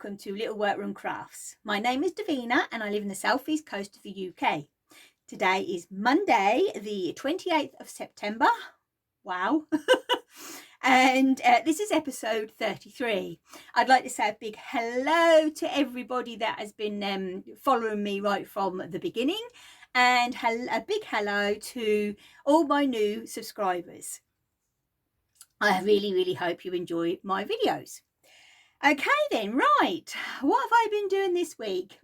welcome to Little Workroom Crafts. My name is Davina and I live in the southeast coast of the UK. Today is Monday the 28th of September. Wow. And this is episode 33. I'd like to say a big hello to everybody that has been following me right from the beginning, and a big hello to all my new subscribers. I really hope you enjoy my videos. Okay then, right, what have I been doing this week?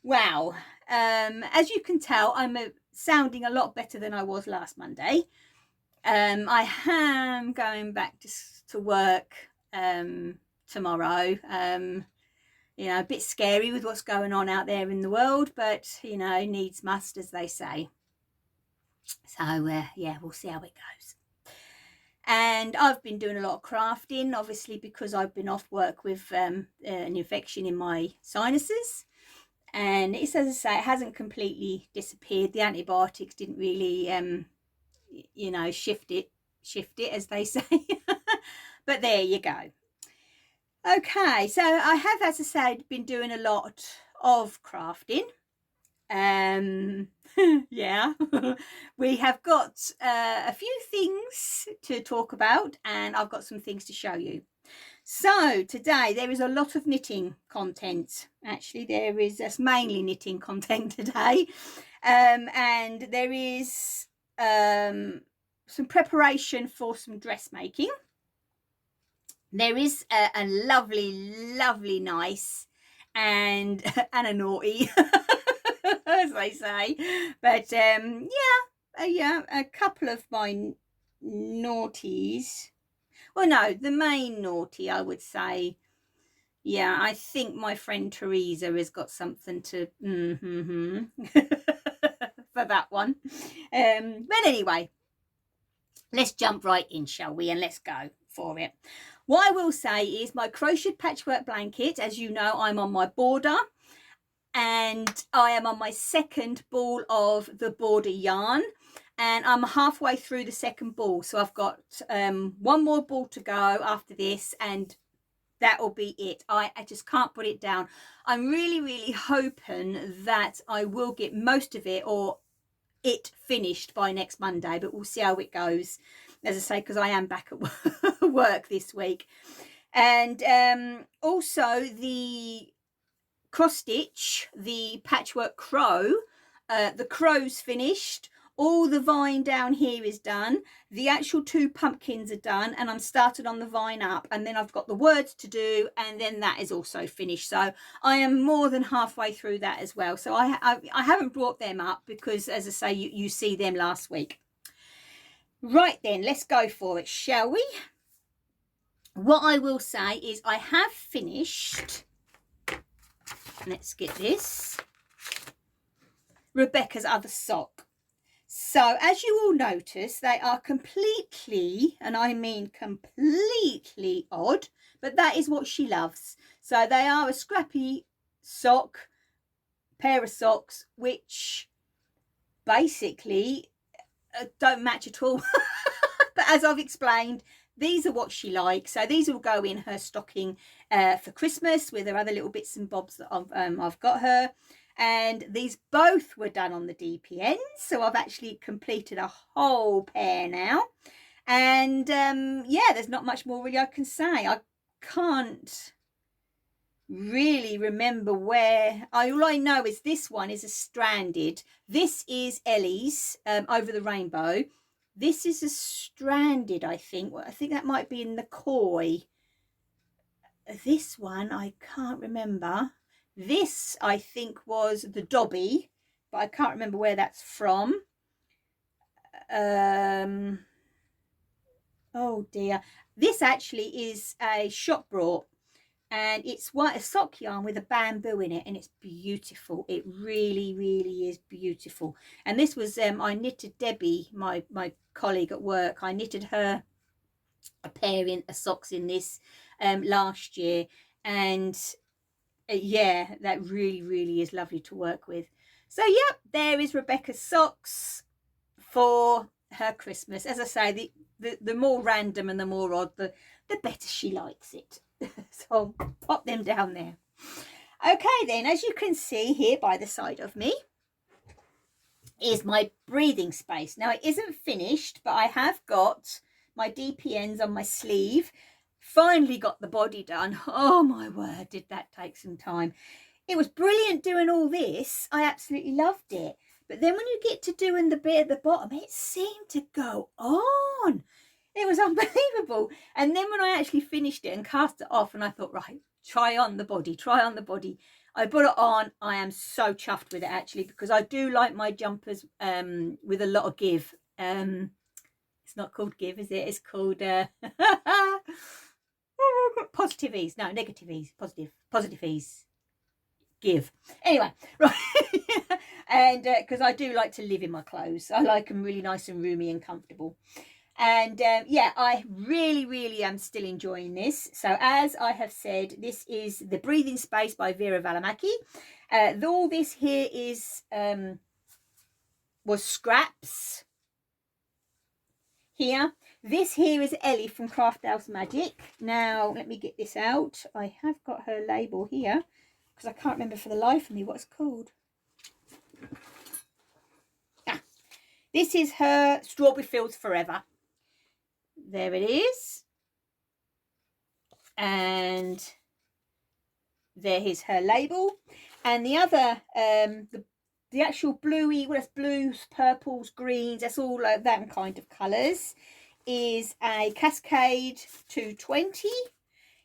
Wow, as you can tell, I'm sounding a lot better than I was last Monday. I am going back to work tomorrow. You know, a bit scary with what's going on out there in the world, but you know, needs must, as they say. So yeah, we'll see how it goes. And I've been doing a lot of crafting, obviously, because I've been off work with an infection in my sinuses. And it's, as I say, it hasn't completely disappeared. The antibiotics didn't really, you know, shift it, as they say. But there you go. Okay, so I have, as I said, been doing a lot of crafting. Yeah, we have got a few things to talk about, and I've got some things to show you. So today there is a lot of knitting content. Actually, there is mainly knitting content today, and there is some preparation for some dressmaking. There is a lovely nice and a naughty as they say, but yeah, a couple of my naughties. Well, no, the main naughty, I would say. Yeah, I think my friend Teresa has got something to for that one. But anyway, let's jump right in, shall we? And let's go for it. What I will say is my crocheted patchwork blanket, as you know, I'm on my border. And I am on my second ball of the border yarn, and I'm halfway through the second ball, so I've got one more ball to go after this, and that will be it. I just can't put it down. I'm really hoping that I will get most of it, or it finished by next Monday, but we'll see how it goes, as I say, because I am back at work this week. And also the cross stitch, the patchwork crow, the crow's finished, all the vine down here is done, the actual 2 pumpkins are done, and I'm started on the vine up, and then I've got the words to do, and then that is also finished. So I am more than halfway through that as well. So I haven't brought them up because, as I say, you see them last week. Right then, let's go for it, shall we? What I will say is I have finished, let's get this, Rebecca's other sock. So as you all notice, they are completely, and I mean completely odd, but that is what she loves. So they are a scrappy sock, pair of socks, which basically don't match at all. But as I've explained, these are what she likes, so these will go in her stocking for Christmas with her other little bits and bobs that I've got her. And these both were done on the DPN, so I've actually completed a whole pair now. And yeah, there's not much more really I can say. I can't really remember where. All I know is this one is a stranded. This is Ellie's Over the Rainbow. This is a stranded, I think. Well, I think that might be in the koi. This one, I can't remember. This, I think, was the Dobby, but I can't remember where that's from. Oh dear. This actually is a shop brought, and it's a sock yarn with a bamboo in it, and it's beautiful. It really is beautiful. And this was I knitted Debbie, my colleague at work. I knitted her a pair of socks in this last year, and yeah, that really is lovely to work with. So yeah, there is Rebecca's socks for her Christmas. As I say, the more random and the more odd, the better she likes it. So I'll pop them down there. Okay then, as you can see here by the side of me is my breathing space. Now it isn't finished, but I have got my DPNs on my sleeve. Finally got the body done. Oh my word, did that take some time. It was brilliant doing all this. I absolutely loved it. But then when you get to doing the bit at the bottom, it seemed to go on. It was unbelievable. And then when I actually finished it and cast it off, and I thought, right, try on the body, try on the body. I put it on. I am so chuffed with it, actually, because I do like my jumpers with a lot of give. It's not called give, is it? It's called positive ease. No, negative ease. Positive ease. Give. Anyway, right. And because I do like to live in my clothes. I like them really nice and roomy and comfortable. And yeah, I really am still enjoying this. So as I have said, this is The Breathing Space by Vera Valimaki. All this here is was scraps here. This here is Ellie from Craft House Magic. Now let me get this out. I have got her label here because I can't remember for the life of me what it's called. This is her Strawberry Fields Forever. There it is. And there is her label. And the other, the actual bluey, well, that's blues, purples, greens, that's all like that kind of colours, is a Cascade 220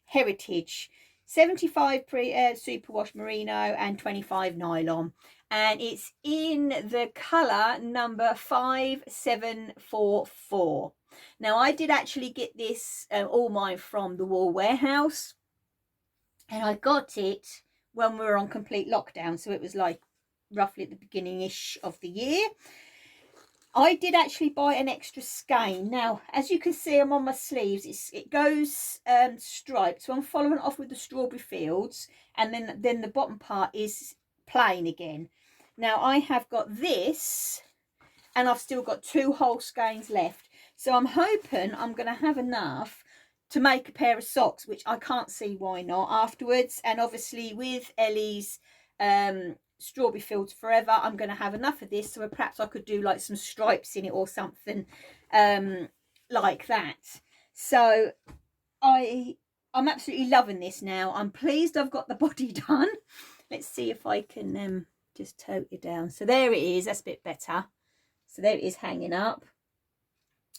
Heritage. 75 superwash merino and 25 nylon. And it's in the colour number 5744. Now I did actually get this all mine from the Wool Warehouse, and I got it when we were on complete lockdown, so it was like roughly at the beginning-ish of the year. I did actually buy an extra skein. Now as you can see, I'm on my sleeves, it goes striped, so I'm following it off with the Strawberry Fields, and then the bottom part is plain again. Now I have got this, and I've still got 2 whole skeins left, so I'm hoping I'm going to have enough to make a pair of socks, which I can't see why not afterwards. And obviously with Ellie's Strawberry Fields Forever, I'm going to have enough of this, so perhaps I could do like some stripes in it or something like that. So I'm absolutely loving this now. I'm pleased I've got the body done. Let's see if I can just tote it down. So there it is. That's a bit better. So there it is hanging up.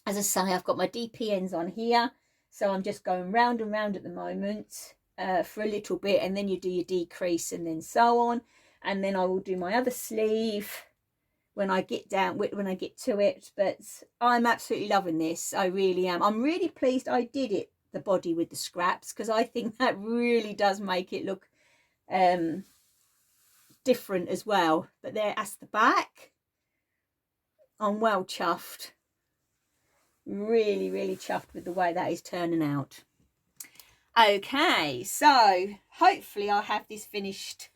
As I say, I've got my DPNs on here, so I'm just going round and round at the moment for a little bit, and then you do your decrease and then so on. And then I will do my other sleeve when I get to it. But I'm absolutely loving this. I really am. I'm really pleased I did it, the body with the scraps, because I think that really does make it look different as well. But that's the back. I'm well chuffed. Really chuffed with the way that is turning out. Okay, so hopefully I'll have this finished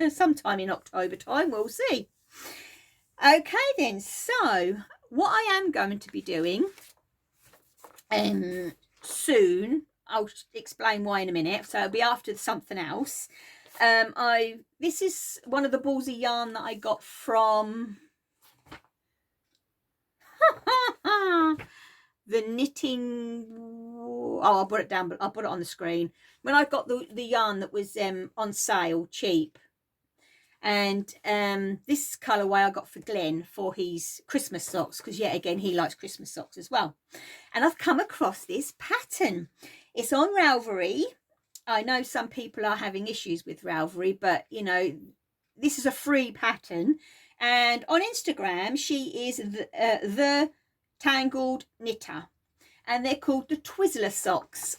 sometime in October time. We'll see. Okay then, so what I am going to be doing soon, I'll explain why in a minute, so it'll be after something else. This is one of the balls of yarn that I got from the knitting. Oh, I'll put it down, but I'll put it on the screen. When I got the yarn that was on sale, cheap, and this colourway I got for Glenn for his Christmas socks, because yet again he likes Christmas socks as well. And I've come across this pattern. It's on Ravelry. I know some people are having issues with Ravelry, but you know, this is a free pattern. And on Instagram, she is the Tangled Knitter, and they're called the Twizzler socks.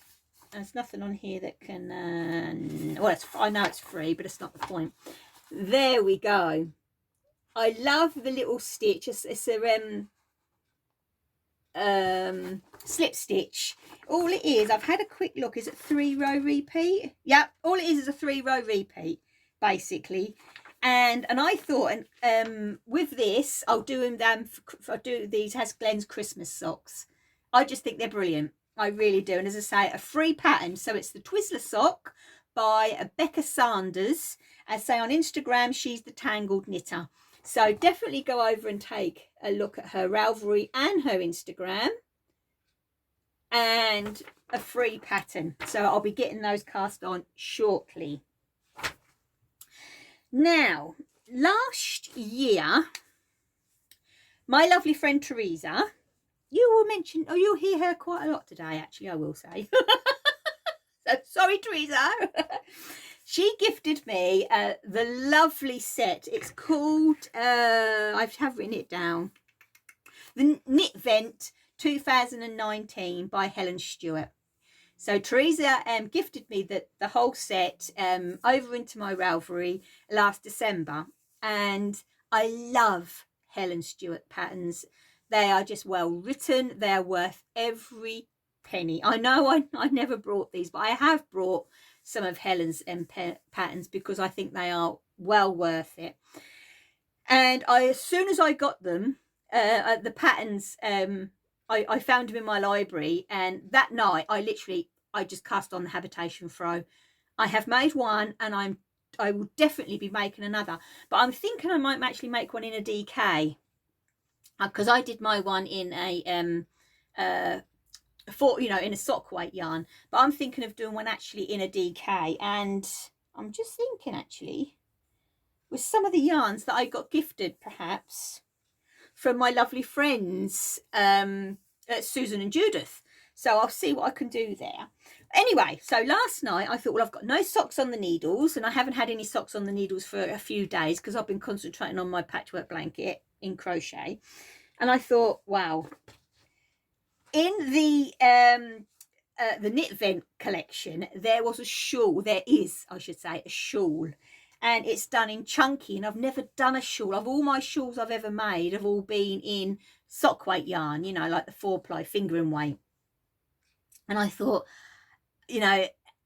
There's nothing on here that can well, I know it's free, but it's not the point. There we go. I love the little stitch. It's a slip stitch. All it is, I've had a quick look, is it 3-row repeat? Yeah, all it is a 3-row repeat basically. And I thought, with this, I'll do them. I'll do these as Glenn's Christmas socks. I just think they're brilliant. I really do. And as I say, a free pattern. So it's the Twizzler sock by Becca Sanders. As I say on Instagram, she's the Tangled Knitter. So definitely go over and take a look at her Ravelry and her Instagram. And a free pattern. So I'll be getting those cast on shortly. Now, last year, my lovely friend Teresa, you will mention, oh, you'll hear her quite a lot today, actually, I will say. So, sorry, Teresa. She gifted me the lovely set. It's called, I have written it down, the Knitvent 2019 by Helen Stewart. So Teresa gifted me the whole set over into my Ravelry last December, and I love Helen Stewart patterns. They are just well written. They are worth every penny. I know I never brought these, but I have brought some of Helen's patterns because I think they are well worth it. And as soon as I got them, the patterns, I found them in my library, and that night I just cast on the habitation throw. I have made one, and I will definitely be making another, but I'm thinking I might actually make one in a DK, because I did my one in a in a sock weight yarn, but I'm thinking of doing one actually in a DK. And I'm just thinking actually with some of the yarns that I got gifted perhaps from my lovely friends Susan and Judith. So I'll see what I can do there. Anyway, so last night I thought, well, I've got no socks on the needles, and I haven't had any socks on the needles for a few days because I've been concentrating on my patchwork blanket in crochet. And I thought, wow, in the Knitvent collection, there was a shawl. There is, I should say, a shawl. And it's done in chunky, and I've never done a shawl. All my shawls I've ever made have all been in sock weight yarn, you know, like the 4-ply fingering weight. And I thought, you know,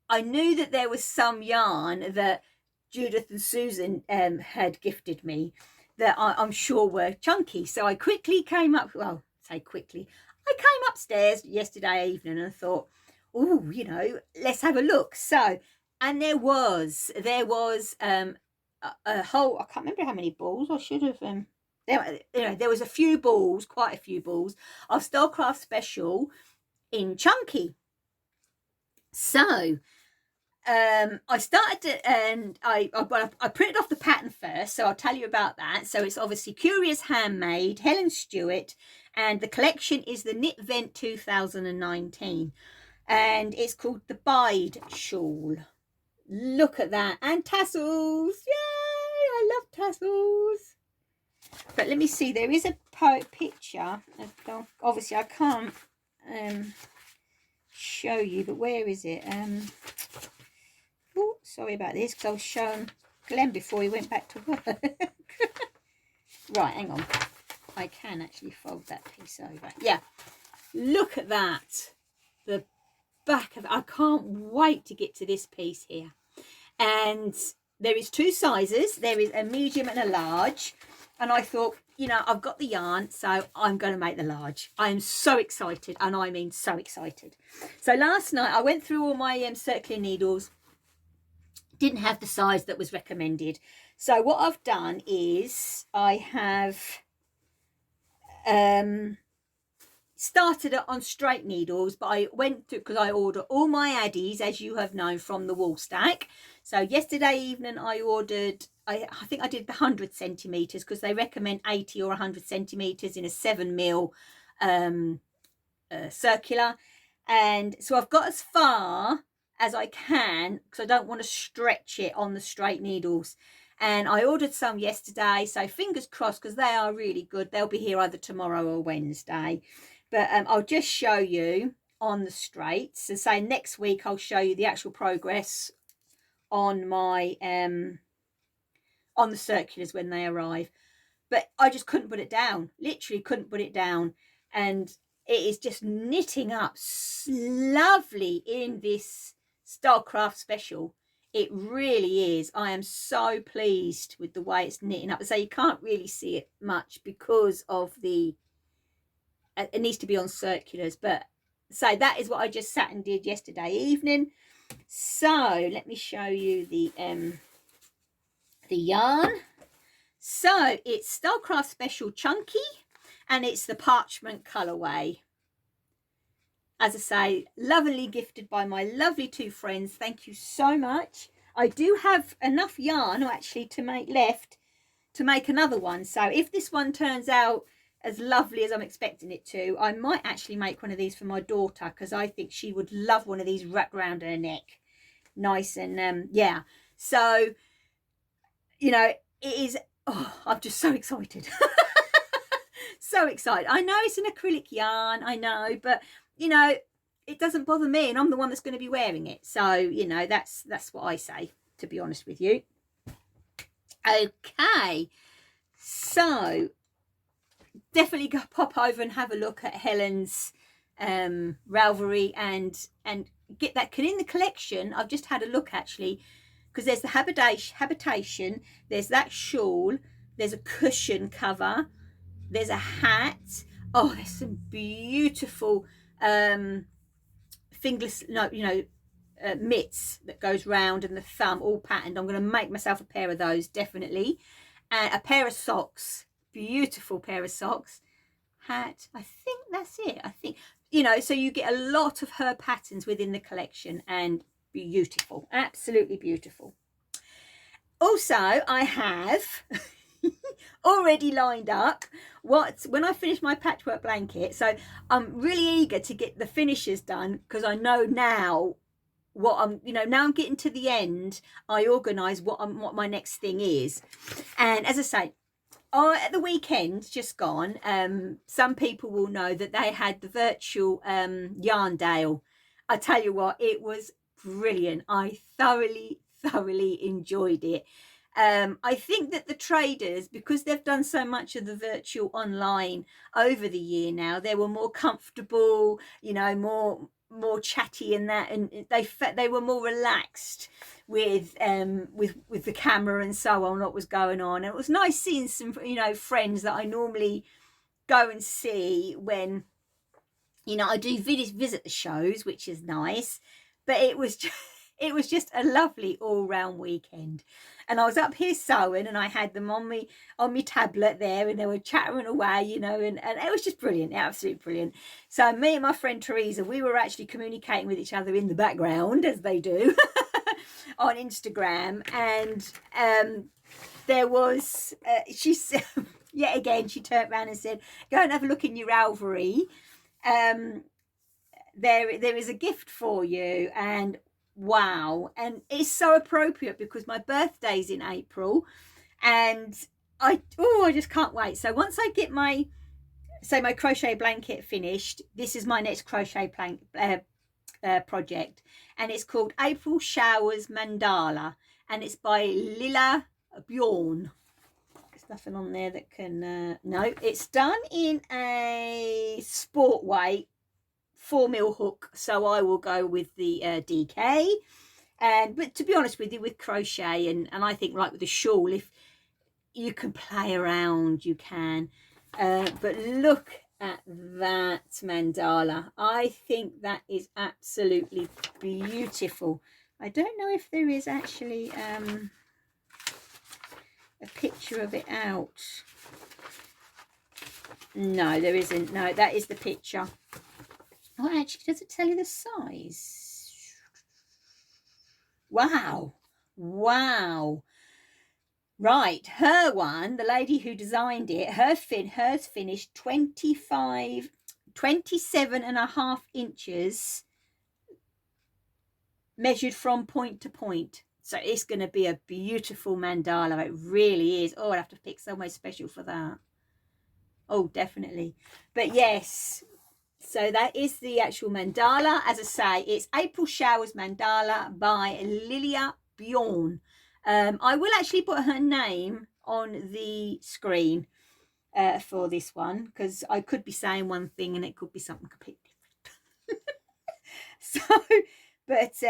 I knew that there was some yarn that Judith and Susan had gifted me that I'm sure were chunky. So I quickly came up, well, say quickly, I came upstairs yesterday evening and I thought, oh, you know, let's have a look. So, and there was a whole, I can't remember how many balls. I should have, there was a few balls, quite a few balls of Stylecraft Special in chunky. So I started to, and I printed off the pattern first, so I'll tell you about that. So it's obviously Curious Handmade, Helen Stewart, and the collection is the Knitvent 2019, and it's called the Bide shawl. Look at that, and tassels. Yay, I love tassels. But let me see, there is a picture. Obviously I can't show you, but where is it? Oh, sorry about this, because I was showing Glenn before he went back to work. Right, hang on, I can actually fold that piece over. Yeah, look at that, the back of it. I can't wait to get to this piece here. And there is 2 sizes. There is a medium and a large, and I thought, you know, I've got the yarn, so I'm going to make the large. I am so excited, and I mean so excited. So last night I went through all my circular needles. Didn't have the size that was recommended. So what I've done is I have started on straight needles, but I went through, because I order all my addies, as you have known, from the wall stack. So yesterday evening I ordered, I think I did the 100 centimeters, because they recommend 80 or 100 centimeters in a 7mm circular. And so I've got as far as I can, because I don't want to stretch it on the straight needles. And I ordered some yesterday, so fingers crossed, because they are really good. They'll be here either tomorrow or Wednesday. But I'll just show you on the straights, and say next week I'll show you the actual progress on my on the circulars when they arrive. But I just couldn't put it down, literally couldn't put it down. And it is just knitting up lovely in this Stylecraft Special. It really is. I am so pleased with the way it's knitting up. So you can't really see it much because of the, it needs to be on circulars, but So that is what I just sat and did yesterday evening. So let me show you the yarn. So it's Stylecraft Special Chunky, and it's the parchment colorway. As I say, lovingly gifted by my lovely two friends. Thank you so much. I do have enough yarn actually to make left to make another one. So if this one turns out as lovely as I'm expecting it to, I might actually make one of these for my daughter, because I think she would love one of these wrapped around her neck. Nice and yeah. So, you know, it is, oh, I'm just so excited. So excited. I know it's an acrylic yarn, I know, but you know, it doesn't bother me, and I'm the one that's going to be wearing it. So, you know, that's what I say, to be honest with you. Okay, so definitely go pop over and have a look at Helen's Ravelry and get that in the collection. I've just had a look actually, because there's the habitation, there's that shawl, there's a cushion cover, there's a hat. Oh, there's some beautiful fingerless, no, you know, mitts that goes round, and the thumb all patterned. I'm going to make myself a pair of those, definitely. And a pair of socks, beautiful pair of socks. Hat, I think that's it. I think, you know, so you get a lot of her patterns within the collection, and beautiful, absolutely beautiful. Also, I have already lined up when I finish my patchwork blanket. So I'm really eager to get the finishes done, because I know now what I'm, you know, now I'm getting to the end. I organise what my next thing is. And as I say, at the weekend just gone, some people will know that they had the virtual yarn dale. I tell you what, it was brilliant. I thoroughly enjoyed it. I think that the traders, because they've done so much of the virtual online over the year now, they were more comfortable, you know, more chatty and that, and they were more relaxed with the camera and so on, what was going on. And it was nice seeing some, you know, friends that I normally go and see when, you know, I do visit the shows, which is nice. But it was just a lovely all-round weekend. And I was up here sewing, and I had them on me tablet there, and they were chattering away, you know, and it was just brilliant, absolutely brilliant. So me and my friend Teresa, we were actually communicating with each other in the background, as they do, on Instagram. And there was, she said, yet again, she turned around and said, go and have a look in your Ravelry. There is a gift for you. And wow, and it's so appropriate because my birthday's in April, and I just can't wait. So once I get my crochet blanket finished, this is my next crochet project, and it's called April Showers Mandala, and it's by Lila Bjorn. There's nothing on there that can no, it's done in a sport weight 4mm hook, so I will go with the DK. But to be honest with you, with crochet and I think like with the shawl, if you can play around, you can. But look at that mandala. I think that is absolutely beautiful. I don't know if there is actually a picture of it out. No, there isn't. No, that is the picture. Oh, actually, does it tell you the size? Wow. Right, her one, the lady who designed it, hers finished 27.5 inches, measured from point to point. So it's going to be a beautiful mandala. It really is. Oh, I'll have to pick somewhere special for that. Oh, definitely. But yes, so that is the actual mandala. As I say, it's April Showers Mandala by Lila Bjorn. I will actually put her name on the screen for this one, because I could be saying one thing and it could be something completely different. So, but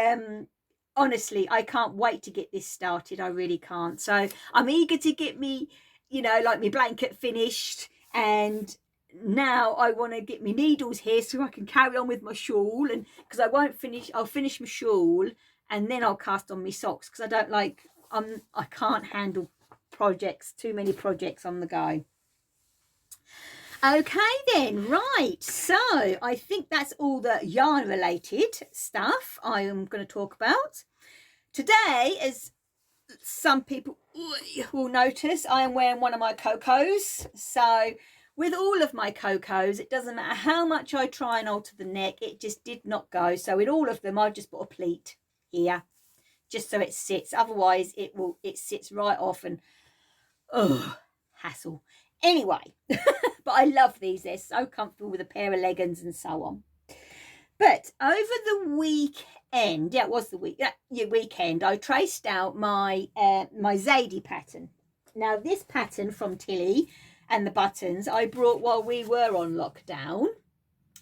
honestly, I can't wait to get this started. I really can't. So I'm eager to get me, you know, like my blanket finished, and now I want to get my needles here so I can carry on with my shawl, and because I'll finish my shawl and then I'll cast on my socks, because I don't like, I can't handle too many projects on the go. Okay then, right, so I think that's all the yarn related stuff I am going to talk about today. As some people will notice, I am wearing one of my cocos. So with all of my cocos, it doesn't matter how much I try and alter the neck, it just did not go. So with all of them, I've just put a pleat here just so it sits. Otherwise it sits right off, and hassle. Anyway, but I love these. They're so comfortable with a pair of leggings and so on. But over the weekend, yeah, it was the weekend, I traced out my my Zadie pattern. Now this pattern from Tilly and the Buttons I brought while we were on lockdown.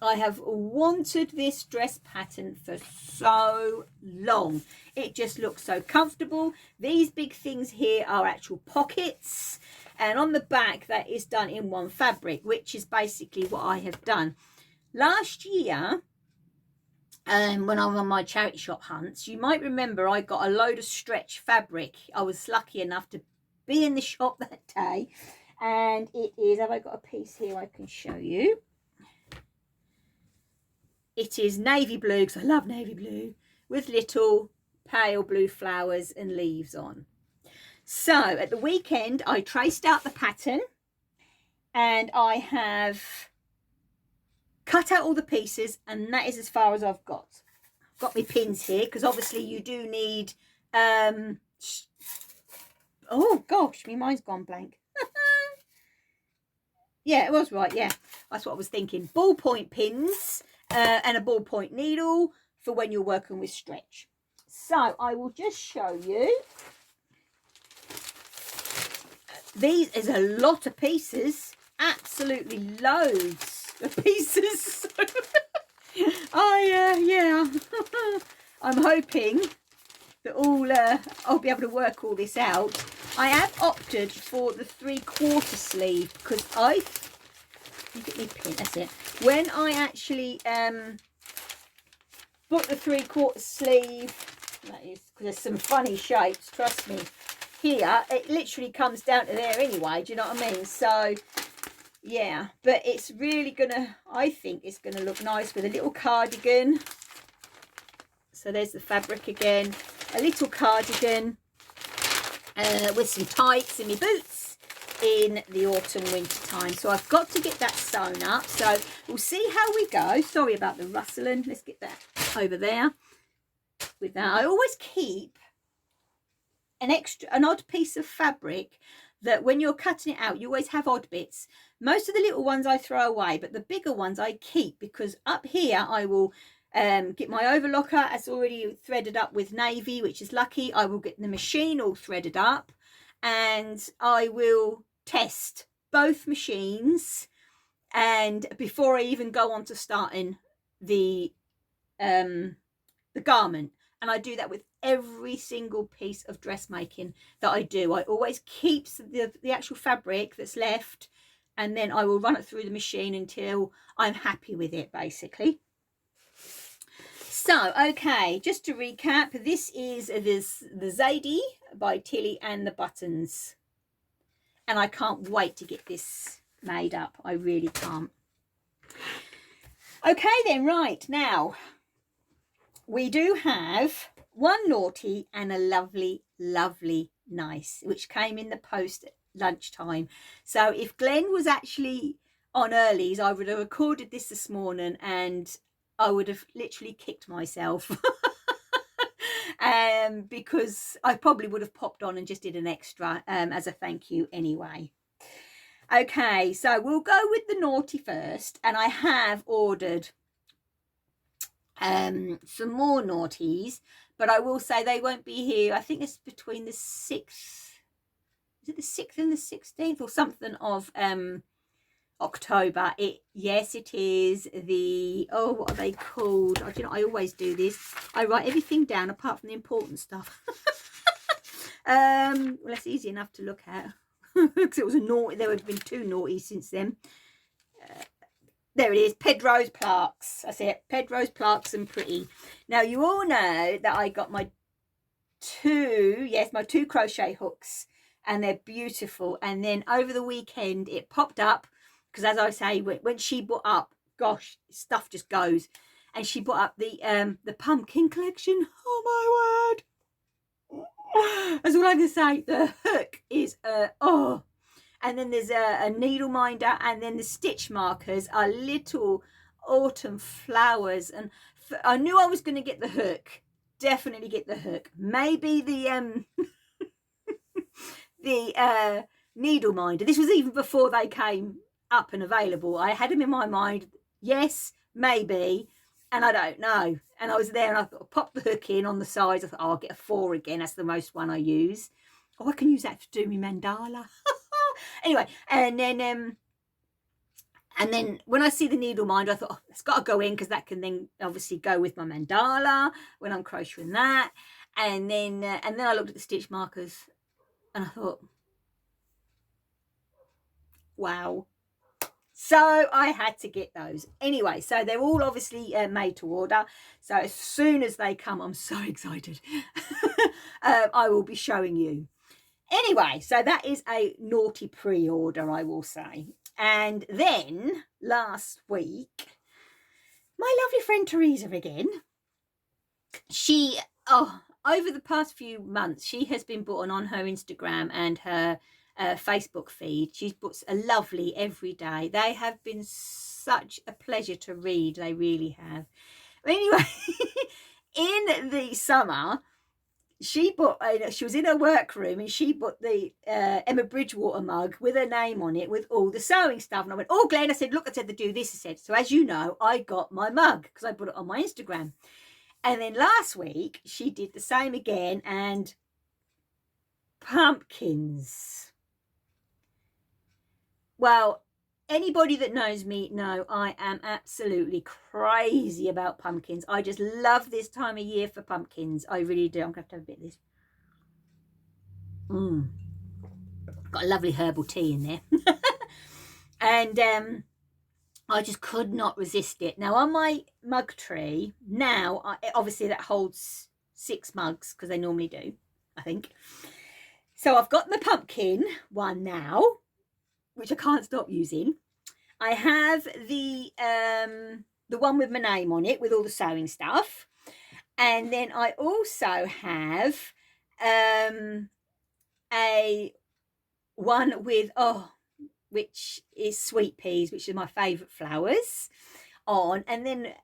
I have wanted this dress pattern for so long. It just looks so comfortable. These big things here are actual pockets, and on the back that is done in one fabric, which is basically what I have done. Last year, when I was on my charity shop hunts, you might remember I got a load of stretch fabric. I was lucky enough to be in the shop that day, and it is, have I got a piece here I can show you? It is navy blue, because I love navy blue, with little pale blue flowers and leaves on. So at the weekend I traced out the pattern, and I have cut out all the pieces, and that is as far as I've got. I've got my pins here, because obviously you do need oh gosh, my mind's gone blank. Yeah, it was right, yeah, that's what I was thinking. Ballpoint pins and a ballpoint needle for when you're working with stretch. So I will just show you. These is a lot of pieces, absolutely loads of pieces. Yeah, I'm hoping that I'll be able to work all this out. I have opted for the 3/4 sleeve, because look at me pin, that's it. When I actually booked the 3/4 sleeve, that is because there's some funny shapes, trust me. Here it literally comes down to there anyway, do you know what I mean? So yeah, but it's really gonna, I think it's gonna look nice with a little cardigan. So there's the fabric again, a little cardigan with some tights and my boots in the autumn winter time. So I've got to get that sewn up, so we'll see how we go. Sorry about the rustling. Let's get that over there. With that, I always keep an odd piece of fabric, that when you're cutting it out, you always have odd bits. Most of the little ones I throw away, but the bigger ones I keep, because up here I will get my overlocker as already threaded up with navy, which is lucky. I will get the machine all threaded up, and I will test both machines, and before I even go on to starting the garment. And I do that with every single piece of dressmaking that I do. I always keep the actual fabric that's left, and then I will run it through the machine until I'm happy with it, basically. So, okay, just to recap, this is the Zadie by Tilly and the Buttons. And I can't wait to get this made up. I really can't. Okay then, right, now we do have one naughty and a lovely, lovely nice, which came in the post at lunchtime. So if Glenn was actually on earlies, I would have recorded this morning, and I would have literally kicked myself because I probably would have popped on and just did an extra as a thank you anyway. Okay, so we'll go with the naughty first, and I have ordered some more naughties, but I will say they won't be here. I think it's between the 6th, is it the 6th and the 16th or something of October. Yes, it is the, oh, what are they called? Do you know, I always do this. I write everything down apart from the important stuff. Well, it's easy enough to look at because it was a naughty. There have been 2 naughties since then. there it is, Pedro's Plaques. That's it, Pedro's Plaques and Pretty. Now, you all know that I got my two crochet hooks, and they're beautiful. And then over the weekend, it popped up, because as I say, when she brought up, gosh, stuff just goes. And she brought up the pumpkin collection. Oh, my word. That's all I can say. The hook is, oh. And then there's a needle minder, and then the stitch markers are little autumn flowers. And I knew I was going to get the hook. Definitely get the hook. Maybe the the needle minder. This was even before they came up and available. I had them in my mind. Yes, maybe, and I don't know. And I was there, and I thought, pop the hook in on the sides. I thought, oh, I'll get a 4 again. That's the most one I use. Oh, I can use that to do my mandala. Anyway, and then when I see the needle minder, I thought, oh, it's got to go in, because that can then obviously go with my mandala when I'm crocheting that. And then I looked at the stitch markers, and I thought, wow. So I had to get those. Anyway, so they're all obviously made to order. So as soon as they come, I'm so excited. I will be showing you. Anyway, so that is a naughty pre-order, I will say. And then last week, my lovely friend Teresa again, she, over the past few months, she has been putting on her Instagram and her Facebook feed. She's put a lovely every day. They have been such a pleasure to read. They really have. Anyway, in the summer, she was in her workroom, and she bought the Emma Bridgewater mug with her name on it with all the sewing stuff. And I went, oh, Glenn, I said, look, I said to do this. I said, so as you know, I got my mug because I put it on my Instagram. And then last week, she did the same again, and pumpkins. Well, anybody that knows me know I am absolutely crazy about pumpkins. I just love this time of year for pumpkins. I really do. I'm going to have a bit of this. Got a lovely herbal tea in there. And I just could not resist it. Now, on my mug tree, now, obviously that holds 6 mugs, because they normally do, I think. So I've got the pumpkin one now, which I can't stop using. I have the one with my name on it with all the sewing stuff. And then I also have a one with, which is sweet peas, which are my favourite flowers on. And then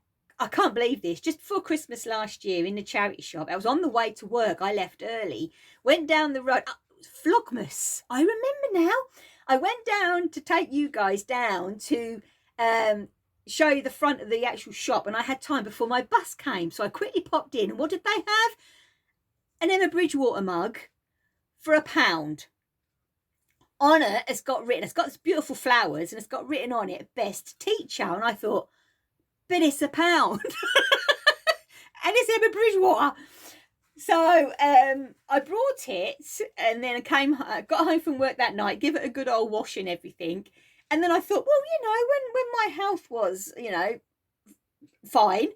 I can't believe this, just before Christmas last year in the charity shop, I was on the way to work. I left early, went down the road. Vlogmas, I remember now. I went down to take you guys down to show you the front of the actual shop, and I had time before my bus came, so I quickly popped in. And what did they have? An Emma Bridgewater mug for £1. On it, it's got this beautiful flowers, and it's got written on it, best teacher. And I thought, but it's £1. And it's Emma Bridgewater. So I brought it, and then I got home from work that night, give it a good old wash and everything. And then I thought, well, when my health was, fine,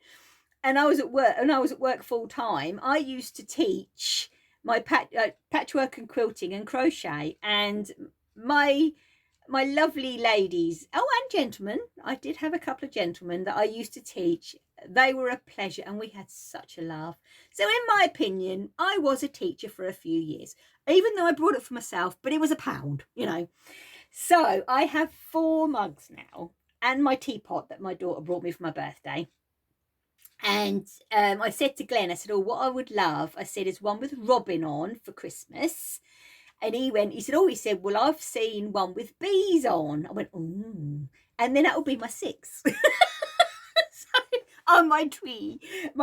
and I was at work full time, I used to teach my patchwork and quilting and crochet, and my lovely ladies, and gentlemen, I did have a couple of gentlemen that I used to teach. They were a pleasure, and we had such a laugh. So in my opinion, I was a teacher for a few years, even though I brought it for myself, but it was £1, So I have 4 mugs now, and my teapot that my daughter brought me for my birthday. And I said to Glenn, I said, what I would love, I said, is one with Robin on for Christmas. And he said, well, I've seen one with bees on. I went, ooh. And then that will be my 6. On my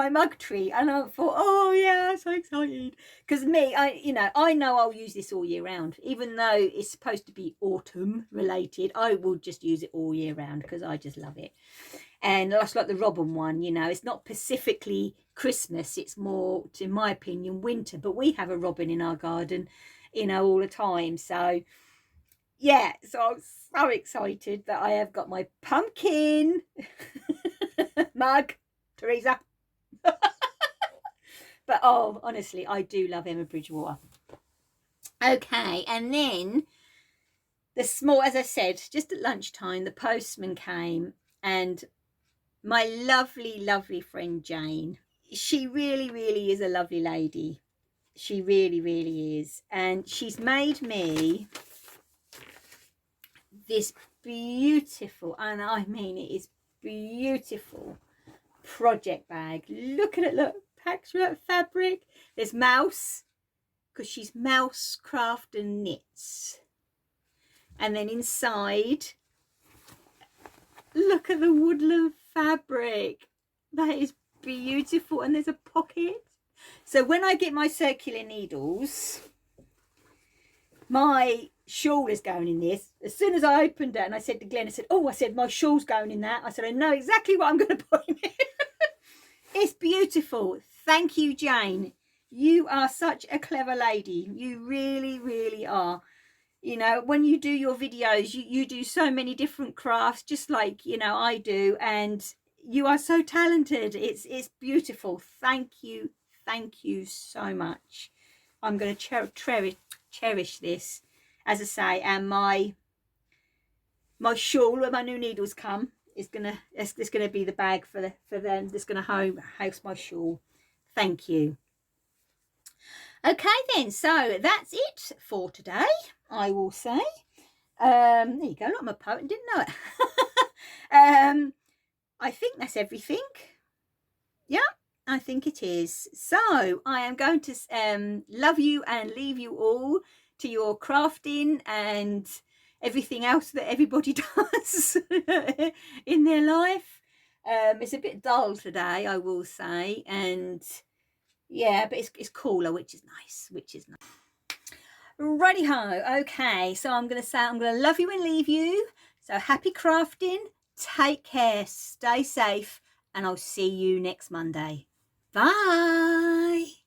mug tree. And I thought, oh yeah, so excited. Because I know I'll use this all year round. Even though it's supposed to be autumn related, I will just use it all year round because I just love it. And that's like the robin one, it's not specifically Christmas, it's more, in my opinion, winter. But we have a robin in our garden, all the time. So yeah, so I'm so excited that I have got my pumpkin mug, Teresa. But oh, honestly, I do love Emma Bridgewater. Okay, and then the small, as I said, just at lunchtime, the postman came, and my lovely, lovely friend Jane, she really, really is a lovely lady. She really, really is. And she's made me this beautiful, and I mean it is beautiful, project bag. Look at it, look, patchwork fabric. There's mouse, because she's mouse craft and knits. And then inside, look at the woodland fabric. That is beautiful. And there's a pocket. So when I get my circular needles, my shawl is going in this. As soon as I opened it and I said to Glenn, I said, oh, I said, my shawl's going in that. I said, I know exactly what I'm going to put in it. It's beautiful. Thank you, Jane. You are such a clever lady. You really, really are. You know, when you do your videos, you do so many different crafts, just like, you know, I do. And you are so talented. It's beautiful. Thank you. Thank you so much. I'm going to cherish this, as I say, and my shawl where my new needles come is it's gonna be the bag for them that's gonna house my shawl. Thank you. Okay then, so that's it for today, I will say. There you go, I'm a poet and didn't know it. I think that's everything. Yeah, I think it is. So I am going to love you and leave you all to your crafting and everything else that everybody does in their life. It's a bit dull today, I will say, and yeah, but it's cooler, which is nice, Righty ho. Okay, so I'm going to say I'm going to love you and leave you. So happy crafting, take care, stay safe, and I'll see you next Monday. Bye.